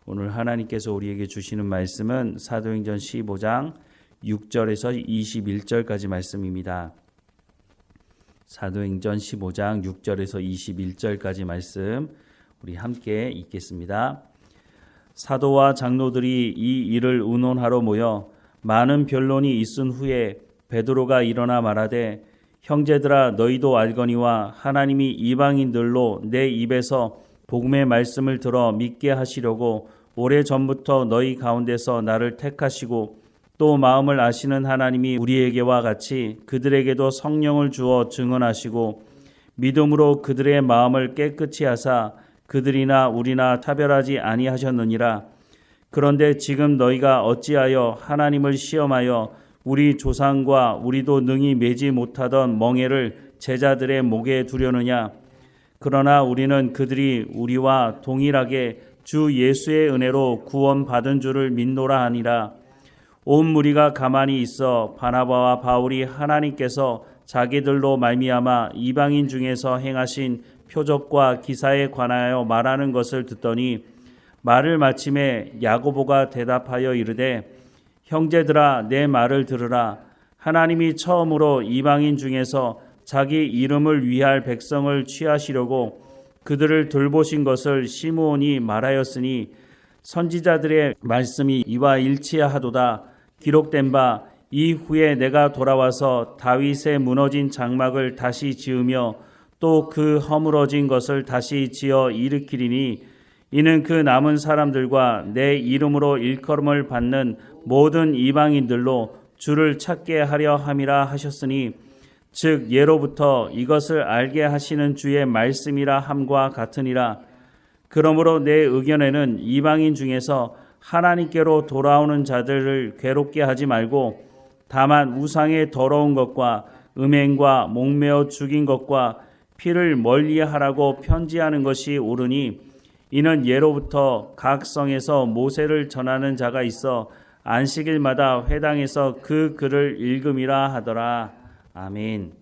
오늘 하나님께서 우리에게 주시는 말씀은 사도행전 15장 6절에서 21절까지 말씀입니다. 사도행전 15장 6절에서 21절까지 말씀 우리 함께 읽겠습니다. 사도와 장로들이 이 일을 의논하러 모여 많은 변론이 있은 후에 베드로가 일어나 말하되 형제들아 너희도 알거니와 하나님이 이방인들로 내 입에서 복음의 말씀을 들어 믿게 하시려고 오래전부터 너희 가운데서 나를 택하시고 또 마음을 아시는 하나님이 우리에게와 같이 그들에게도 성령을 주어 증언하시고 믿음으로 그들의 마음을 깨끗이 하사 그들이나 우리나 차별하지 아니하셨느니라. 그런데 지금 너희가 어찌하여 하나님을 시험하여 우리 조상과 우리도 능히 매지 못하던 멍에를 제자들의 목에 두려느냐. 그러나 우리는 그들이 우리와 동일하게 주 예수의 은혜로 구원받은 줄을 믿노라 하니라. 온 무리가 가만히 있어 바나바와 바울이 하나님께서 자기들로 말미암아 이방인 중에서 행하신 표적과 기사에 관하여 말하는 것을 듣더니 말을 마침에 야고보가 대답하여 이르되 형제들아 내 말을 들으라. 하나님이 처음으로 이방인 중에서 자기 이름을 위할 백성을 취하시려고 그들을 돌보신 것을 시므온이 말하였으니 선지자들의 말씀이 이와 일치하도다. 기록된 바 이후에 내가 돌아와서 다윗의 무너진 장막을 다시 지으며 또 그 허물어진 것을 다시 지어 일으키리니 이는 그 남은 사람들과 내 이름으로 일컬음을 받는 모든 이방인들로 주를 찾게 하려 함이라 하셨으니 즉 예로부터 이것을 알게 하시는 주의 말씀이라 함과 같으니라. 그러므로 내 의견에는 이방인 중에서 하나님께로 돌아오는 자들을 괴롭게 하지 말고 다만 우상의 더러운 것과 음행과 목매어 죽인 것과 피를 멀리하라고 편지하는 것이 옳으니 이는 예로부터 각 성에서 모세를 전하는 자가 있어 안식일마다 회당에서 그 글을 읽음이라 하더라. 아멘.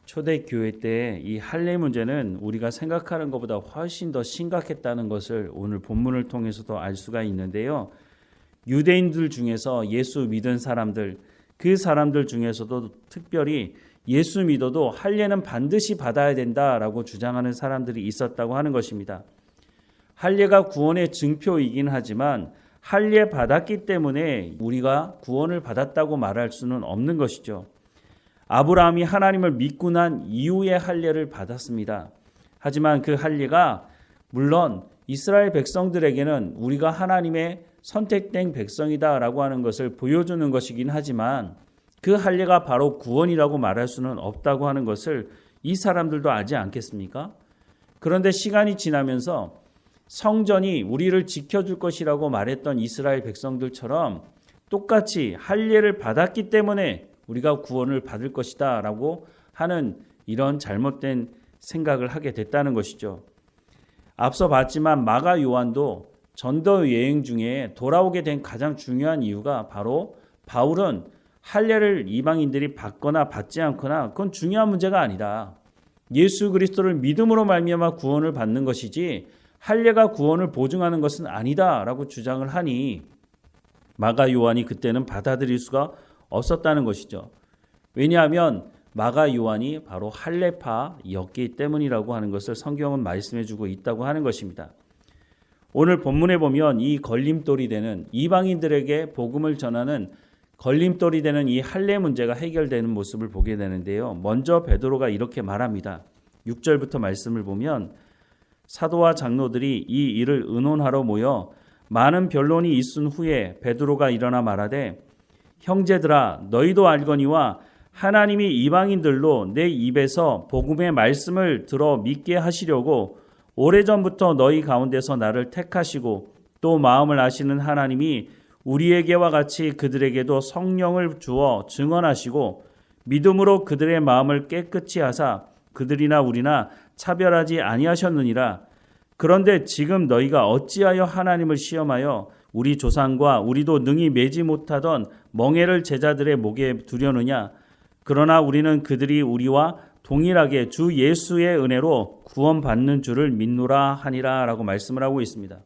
초대교회 때 이 할례 문제는 우리가 생각하는 것보다 훨씬 더 심각했다는 것을 오늘 본문을 통해서도 알 수가 있는데요. 유대인들 중에서 예수 믿은 사람들, 그 사람들 중에서도 특별히 예수 믿어도 할례는 반드시 받아야 된다라고 주장하는 사람들이 있었다고 하는 것입니다. 할례가 구원의 증표이긴 하지만 할례 받았기 때문에 우리가 구원을 받았다고 말할 수는 없는 것이죠. 아브라함이 하나님을 믿고 난 이후에 할례를 받았습니다. 하지만 그 할례가 물론 이스라엘 백성들에게는 우리가 하나님의 선택된 백성이다라고 하는 것을 보여주는 것이긴 하지만 그 할례가 바로 구원이라고 말할 수는 없다고 하는 것을 이 사람들도 알지 않겠습니까? 그런데 시간이 지나면서 성전이 우리를 지켜줄 것이라고 말했던 이스라엘 백성들처럼 똑같이 할례를 받았기 때문에 우리가 구원을 받을 것이다 라고 하는 이런 잘못된 생각을 하게 됐다는 것이죠. 앞서 봤지만 마가 요한도 전도 여행 중에 돌아오게 된 가장 중요한 이유가 바로 바울은 할례를 이방인들이 받거나 받지 않거나 그건 중요한 문제가 아니다. 예수 그리스도를 믿음으로 말미암아 구원을 받는 것이지 할례가 구원을 보증하는 것은 아니다 라고 주장을 하니 마가 요한이 그때는 받아들일 수가 없었다는 것이죠. 왜냐하면 마가 요한이 바로 할례파였기 때문이라고 하는 것을 성경은 말씀해주고 있다고 하는 것입니다. 오늘 본문에 보면 이 걸림돌이 되는 이방인들에게 복음을 전하는 걸림돌이 되는 이 할례 문제가 해결되는 모습을 보게 되는데요. 먼저 베드로가 이렇게 말합니다. 6절부터 말씀을 보면 사도와 장로들이 이 일을 의논하러 모여 많은 변론이 있은 후에 베드로가 일어나 말하되 형제들아 너희도 알거니와 하나님이 이방인들로 내 입에서 복음의 말씀을 들어 믿게 하시려고 오래전부터 너희 가운데서 나를 택하시고 또 마음을 아시는 하나님이 우리에게와 같이 그들에게도 성령을 주어 증언하시고 믿음으로 그들의 마음을 깨끗이 하사 그들이나 우리나 차별하지 아니하셨느니라. 그런데 지금 너희가 어찌하여 하나님을 시험하여 우리 조상과 우리도 능히 매지 못하던 멍에를 제자들의 목에 두려느냐. 그러나 우리는 그들이 우리와 동일하게 주 예수의 은혜로 구원받는 줄을 믿노라 하니라 라고 말씀을 하고 있습니다.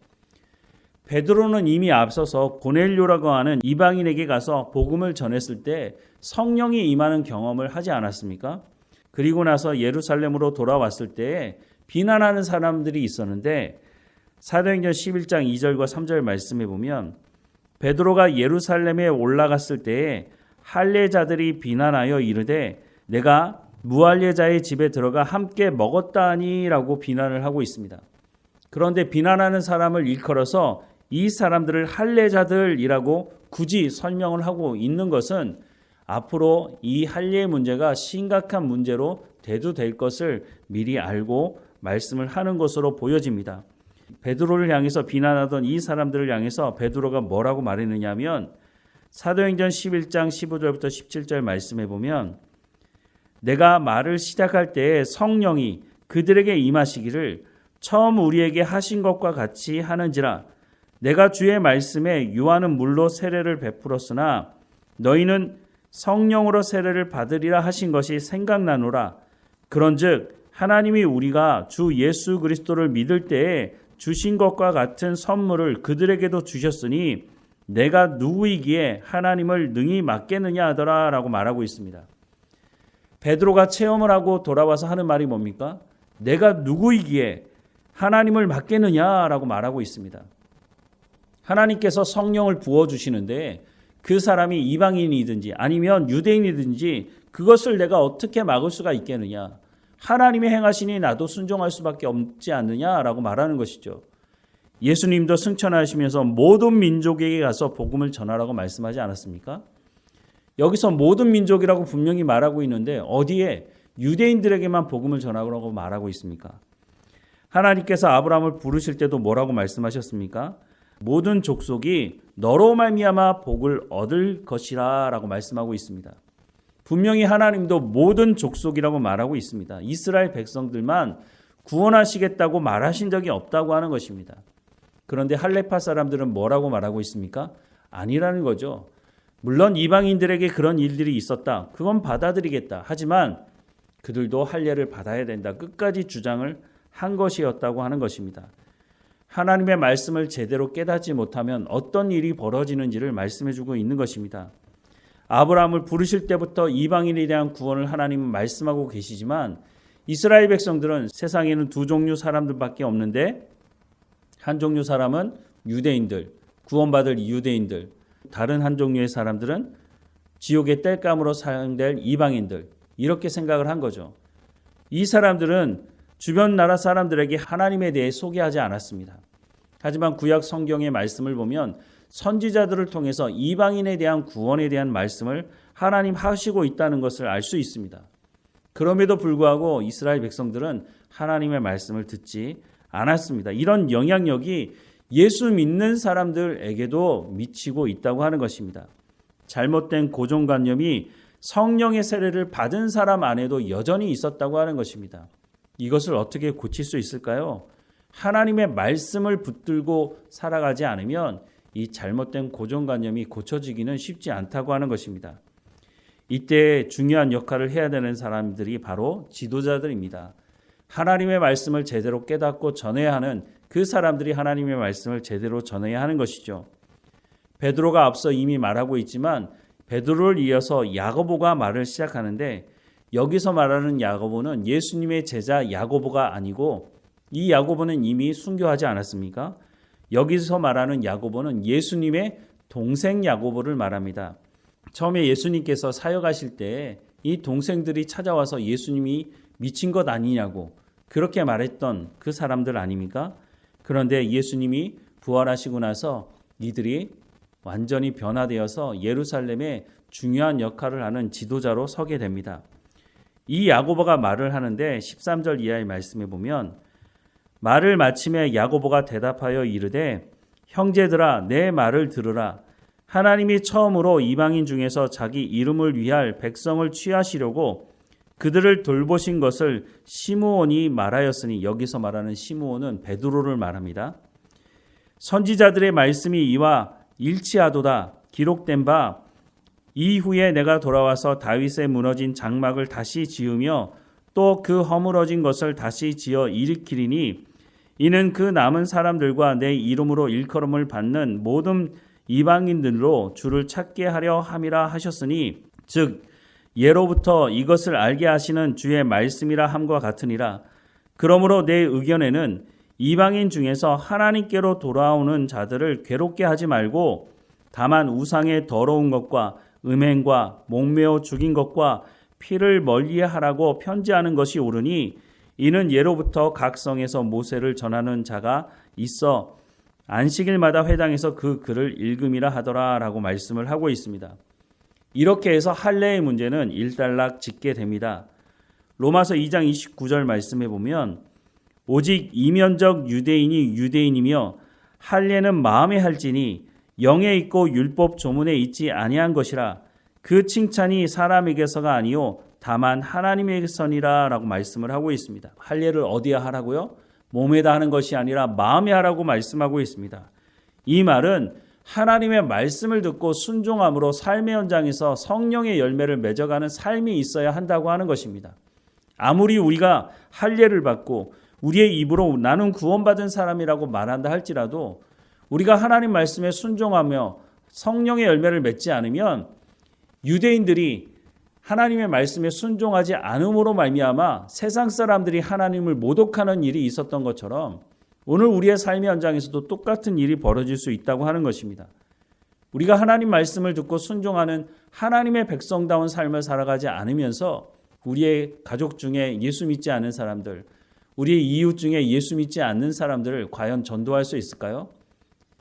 베드로는 이미 앞서서 고넬료라고 하는 이방인에게 가서 복음을 전했을 때 성령이 임하는 경험을 하지 않았습니까? 그리고 나서 예루살렘으로 돌아왔을 때 비난하는 사람들이 있었는데 사도행전 11장 2절과 3절 말씀에 보면 베드로가 예루살렘에 올라갔을 때에 할례자들이 비난하여 이르되 내가 무할례자의 집에 들어가 함께 먹었다니라고 비난을 하고 있습니다. 그런데 비난하는 사람을 일컬어서 이 사람들을 할례자들이라고 굳이 설명을 하고 있는 것은 앞으로 이 할례의 문제가 심각한 문제로 대두될 것을 미리 알고 말씀을 하는 것으로 보여집니다. 베드로를 향해서 비난하던 이 사람들을 향해서 베드로가 뭐라고 말했느냐 하면 사도행전 11장 15절부터 17절 말씀해 보면 내가 말을 시작할 때에 성령이 그들에게 임하시기를 처음 우리에게 하신 것과 같이 하는지라 내가 주의 말씀에 요한은 물로 세례를 베풀었으나 너희는 성령으로 세례를 받으리라 하신 것이 생각나노라. 그런즉 하나님이 우리가 주 예수 그리스도를 믿을 때에 주신 것과 같은 선물을 그들에게도 주셨으니 내가 누구이기에 하나님을 능히 맡겠느냐 하더라라고 말하고 있습니다. 베드로가 체험을 하고 돌아와서 하는 말이 뭡니까? 내가 누구이기에 하나님을 맡겠느냐라고 말하고 있습니다. 하나님께서 성령을 부어주시는데 그 사람이 이방인이든지 아니면 유대인이든지 그것을 내가 어떻게 막을 수가 있겠느냐. 하나님이 행하시니 나도 순종할 수밖에 없지 않느냐라고 말하는 것이죠. 예수님도 승천하시면서 모든 민족에게 가서 복음을 전하라고 말씀하지 않았습니까? 여기서 모든 민족이라고 분명히 말하고 있는데 어디에 유대인들에게만 복음을 전하라고 말하고 있습니까? 하나님께서 아브라함을 부르실 때도 뭐라고 말씀하셨습니까? 모든 족속이 너로 말미암아 복을 얻을 것이라 라고 말씀하고 있습니다. 분명히 하나님도 모든 족속이라고 말하고 있습니다. 이스라엘 백성들만 구원하시겠다고 말하신 적이 없다고 하는 것입니다. 그런데 할레파 사람들은 뭐라고 말하고 있습니까? 아니라는 거죠. 물론 이방인들에게 그런 일들이 있었다. 그건 받아들이겠다. 하지만 그들도 할례를 받아야 된다. 끝까지 주장을 한 것이었다고 하는 것입니다. 하나님의 말씀을 제대로 깨닫지 못하면 어떤 일이 벌어지는지를 말씀해주고 있는 것입니다. 아브라함을 부르실 때부터 이방인에 대한 구원을 하나님은 말씀하고 계시지만 이스라엘 백성들은 세상에는 두 종류 사람들밖에 없는데 한 종류 사람은 유대인들, 구원받을 유대인들, 다른 한 종류의 사람들은 지옥의 땔감으로 사용될 이방인들, 이렇게 생각을 한 거죠. 이 사람들은 주변 나라 사람들에게 하나님에 대해 소개하지 않았습니다. 하지만 구약 성경의 말씀을 보면 선지자들을 통해서 이방인에 대한 구원에 대한 말씀을 하나님 하시고 있다는 것을 알 수 있습니다. 그럼에도 불구하고 이스라엘 백성들은 하나님의 말씀을 듣지 않았습니다. 이런 영향력이 예수 믿는 사람들에게도 미치고 있다고 하는 것입니다. 잘못된 고정관념이 성령의 세례를 받은 사람 안에도 여전히 있었다고 하는 것입니다. 이것을 어떻게 고칠 수 있을까요? 하나님의 말씀을 붙들고 살아가지 않으면 이 잘못된 고정관념이 고쳐지기는 쉽지 않다고 하는 것입니다. 이때 중요한 역할을 해야 되는 사람들이 바로 지도자들입니다. 하나님의 말씀을 제대로 깨닫고 전해야 하는 그 사람들이 하나님의 말씀을 제대로 전해야 하는 것이죠. 베드로가 앞서 이미 말하고 있지만 베드로를 이어서 야고보가 말을 시작하는데 여기서 말하는 야고보는 예수님의 제자 야고보가 아니고 이 야고보는 이미 순교하지 않았습니까? 여기서 말하는 야고보는 예수님의 동생 야고보를 말합니다. 처음에 예수님께서 사역하실 때 이 동생들이 찾아와서 예수님이 미친 것 아니냐고 그렇게 말했던 그 사람들 아닙니까? 그런데 예수님이 부활하시고 나서 이들이 완전히 변화되어서 예루살렘에 중요한 역할을 하는 지도자로 서게 됩니다. 이 야고보가 말을 하는데 13절 이하의 말씀에 보면 말을 마침에 야고보가 대답하여 이르되 형제들아 내 말을 들으라. 하나님이 처음으로 이방인 중에서 자기 이름을 위할 백성을 취하시려고 그들을 돌보신 것을 시므온이 말하였으니 여기서 말하는 시므온은 베드로를 말합니다. 선지자들의 말씀이 이와 일치하도다. 기록된 바 이후에 내가 돌아와서 다윗의 무너진 장막을 다시 지으며 또 그 허물어진 것을 다시 지어 일으키리니 이는 그 남은 사람들과 내 이름으로 일컬음을 받는 모든 이방인들로 주를 찾게 하려 함이라 하셨으니 즉 예로부터 이것을 알게 하시는 주의 말씀이라 함과 같으니라. 그러므로 내 의견에는 이방인 중에서 하나님께로 돌아오는 자들을 괴롭게 하지 말고 다만 우상의 더러운 것과 음행과 목매어 죽인 것과 피를 멀리하라고 편지하는 것이 옳으니 이는 예로부터 각 성에서 모세를 전하는 자가 있어 안식일마다 회당에서 그 글을 읽음이라 하더라 라고 말씀을 하고 있습니다. 이렇게 해서 할례의 문제는 일단락 짓게 됩니다. 로마서 2장 29절 말씀해 보면 오직 이면적 유대인이 유대인이며 할례는 마음에 할지니 영에 있고 율법 조문에 있지 아니한 것이라. 그 칭찬이 사람에게서가 아니요 다만 하나님에게서니라 라고 말씀을 하고 있습니다. 할례를 어디에 하라고요? 몸에다 하는 것이 아니라 마음에 하라고 말씀하고 있습니다. 이 말은 하나님의 말씀을 듣고 순종함으로 삶의 현장에서 성령의 열매를 맺어가는 삶이 있어야 한다고 하는 것입니다. 아무리 우리가 할례를 받고 우리의 입으로 나는 구원받은 사람이라고 말한다 할지라도 우리가 하나님 말씀에 순종하며 성령의 열매를 맺지 않으면 유대인들이 하나님의 말씀에 순종하지 않음으로 말미암아 세상 사람들이 하나님을 모독하는 일이 있었던 것처럼 오늘 우리의 삶의 현장에서도 똑같은 일이 벌어질 수 있다고 하는 것입니다. 우리가 하나님 말씀을 듣고 순종하는 하나님의 백성다운 삶을 살아가지 않으면서 우리의 가족 중에 예수 믿지 않는 사람들, 우리의 이웃 중에 예수 믿지 않는 사람들을 과연 전도할 수 있을까요?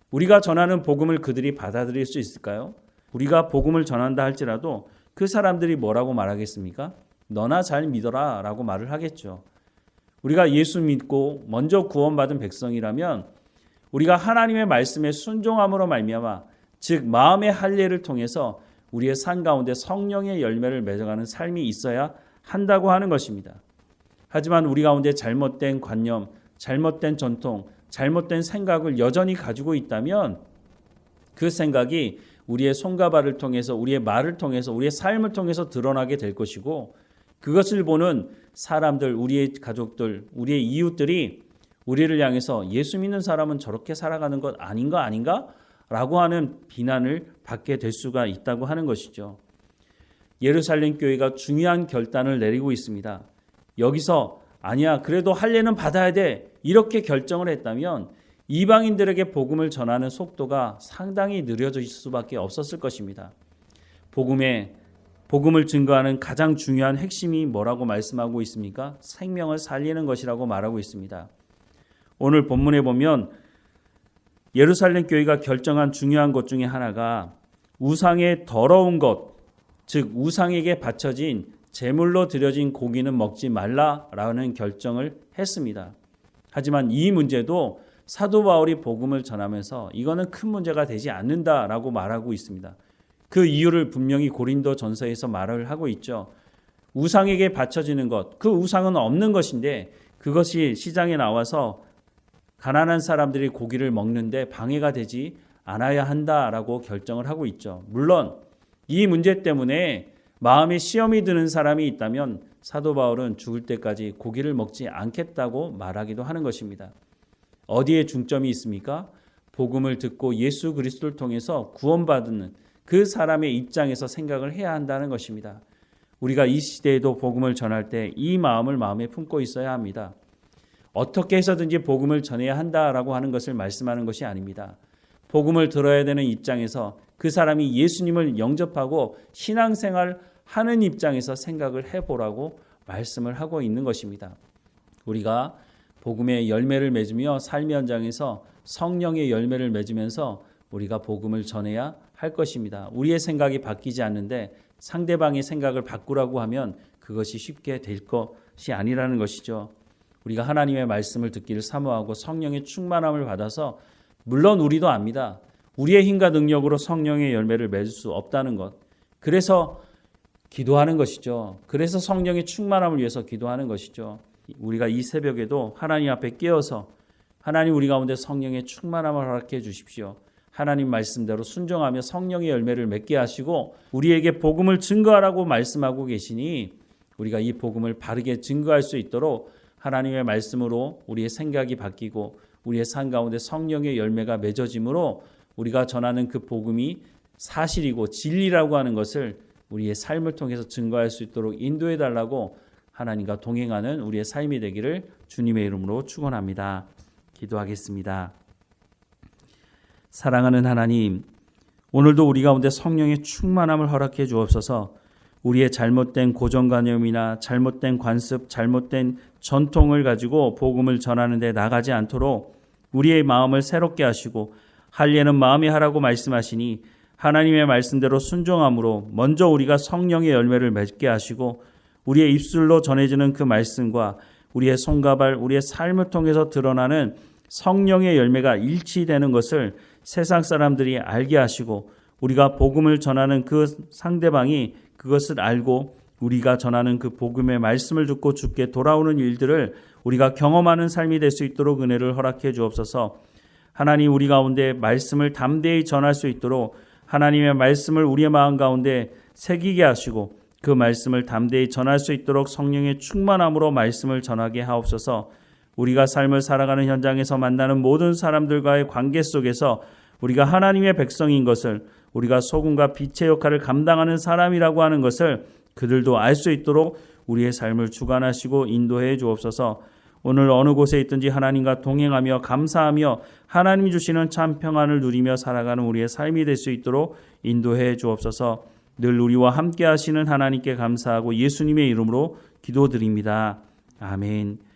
우리가 전하는 복음을 그들이 받아들일 수 있을까요? 우리가 복음을 전한다 할지라도 그 사람들이 뭐라고 말하겠습니까? 너나 잘 믿어라 라고 말을 하겠죠. 우리가 예수 믿고 먼저 구원받은 백성이라면 우리가 하나님의 말씀에 순종함으로 말미암아 즉 마음의 할례를 통해서 우리의 삶 가운데 성령의 열매를 맺어가는 삶이 있어야 한다고 하는 것입니다. 하지만 우리 가운데 잘못된 관념, 잘못된 전통, 잘못된 생각을 여전히 가지고 있다면 그 생각이 우리의 손과 발을 통해서 우리의 말을 통해서 우리의 삶을 통해서 드러나게 될 것이고 그것을 보는 사람들, 우리의 가족들, 우리의 이웃들이 우리를 향해서 예수 믿는 사람은 저렇게 살아가는 것 아닌가? 라고 하는 비난을 받게 될 수가 있다고 하는 것이죠. 예루살렘 교회가 중요한 결단을 내리고 있습니다. 여기서 아니야 그래도 할례는 받아야 돼 이렇게 결정을 했다면 이방인들에게 복음을 전하는 속도가 상당히 느려질 수밖에 없었을 것입니다. 복음을 증거하는 가장 중요한 핵심이 뭐라고 말씀하고 있습니까? 생명을 살리는 것이라고 말하고 있습니다. 오늘 본문에 보면 예루살렘 교회가 결정한 중요한 것 중에 하나가 우상의 더러운 것, 즉 우상에게 바쳐진 제물로 드려진 고기는 먹지 말라라는 결정을 했습니다. 하지만 이 문제도 사도 바울이 복음을 전하면서 이거는 큰 문제가 되지 않는다라고 말하고 있습니다. 그 이유를 분명히 고린도 전서에서 말을 하고 있죠. 우상에게 바쳐지는 것, 그 우상은 없는 것인데 그것이 시장에 나와서 가난한 사람들이 고기를 먹는데 방해가 되지 않아야 한다라고 결정을 하고 있죠. 물론 이 문제 때문에 마음에 시험이 드는 사람이 있다면 사도 바울은 죽을 때까지 고기를 먹지 않겠다고 말하기도 하는 것입니다. 어디에 중점이 있습니까? 복음을 듣고 예수 그리스도를 통해서 구원받는 그 사람의 입장에서 생각을 해야 한다는 것입니다. 우리가 이 시대에도 복음을 전할 때 이 마음을 마음에 품고 있어야 합니다. 어떻게 해서든지 복음을 전해야 한다라고 하는 것을 말씀하는 것이 아닙니다. 복음을 들어야 되는 입장에서 그 사람이 예수님을 영접하고 신앙생활 하는 입장에서 생각을 해보라고 말씀을 하고 있는 것입니다. 우리가 복음의 열매를 맺으며 삶의 현장에서 성령의 열매를 맺으면서 우리가 복음을 전해야 할 것입니다. 우리의 생각이 바뀌지 않는데 상대방의 생각을 바꾸라고 하면 그것이 쉽게 될 것이 아니라는 것이죠. 우리가 하나님의 말씀을 듣기를 사모하고 성령의 충만함을 받아서 물론 우리도 압니다. 우리의 힘과 능력으로 성령의 열매를 맺을 수 없다는 것. 그래서 기도하는 것이죠. 그래서 성령의 충만함을 위해서 기도하는 것이죠. 우리가 이 새벽에도 하나님 앞에 깨어서 하나님 우리 가운데 성령의 충만함을 허락해 주십시오. 하나님 말씀대로 순종하며 성령의 열매를 맺게 하시고 우리에게 복음을 증거하라고 말씀하고 계시니 우리가 이 복음을 바르게 증거할 수 있도록 하나님의 말씀으로 우리의 생각이 바뀌고 우리의 삶 가운데 성령의 열매가 맺어짐으로 우리가 전하는 그 복음이 사실이고 진리라고 하는 것을 우리의 삶을 통해서 증거할 수 있도록 인도해 달라고 하나님과 동행하는 우리의 삶이 되기를 주님의 이름으로 축원합니다. 기도하겠습니다. 사랑하는 하나님, 오늘도 우리 가운데 성령의 충만함을 허락해 주옵소서. 우리의 잘못된 고정관념이나 잘못된 관습, 잘못된 전통을 가지고 복음을 전하는 데 나가지 않도록 우리의 마음을 새롭게 하시고 할 일은 마음이 하라고 말씀하시니 하나님의 말씀대로 순종함으로 먼저 우리가 성령의 열매를 맺게 하시고 우리의 입술로 전해지는 그 말씀과 우리의 손과 발, 우리의 삶을 통해서 드러나는 성령의 열매가 일치되는 것을 세상 사람들이 알게 하시고 우리가 복음을 전하는 그 상대방이 그것을 알고 우리가 전하는 그 복음의 말씀을 듣고 주께 돌아오는 일들을 우리가 경험하는 삶이 될 수 있도록 은혜를 허락해 주옵소서. 하나님, 우리 가운데 말씀을 담대히 전할 수 있도록 하나님의 말씀을 우리의 마음 가운데 새기게 하시고 그 말씀을 담대히 전할 수 있도록 성령의 충만함으로 말씀을 전하게 하옵소서. 우리가 삶을 살아가는 현장에서 만나는 모든 사람들과의 관계 속에서 우리가 하나님의 백성인 것을, 우리가 소금과 빛의 역할을 감당하는 사람이라고 하는 것을 그들도 알 수 있도록 우리의 삶을 주관하시고 인도해 주옵소서. 오늘 어느 곳에 있든지 하나님과 동행하며 감사하며 하나님이 주시는 참 평안을 누리며 살아가는 우리의 삶이 될 수 있도록 인도해 주옵소서. 늘 우리와 함께 하시는 하나님께 감사하고 예수님의 이름으로 기도드립니다. 아멘.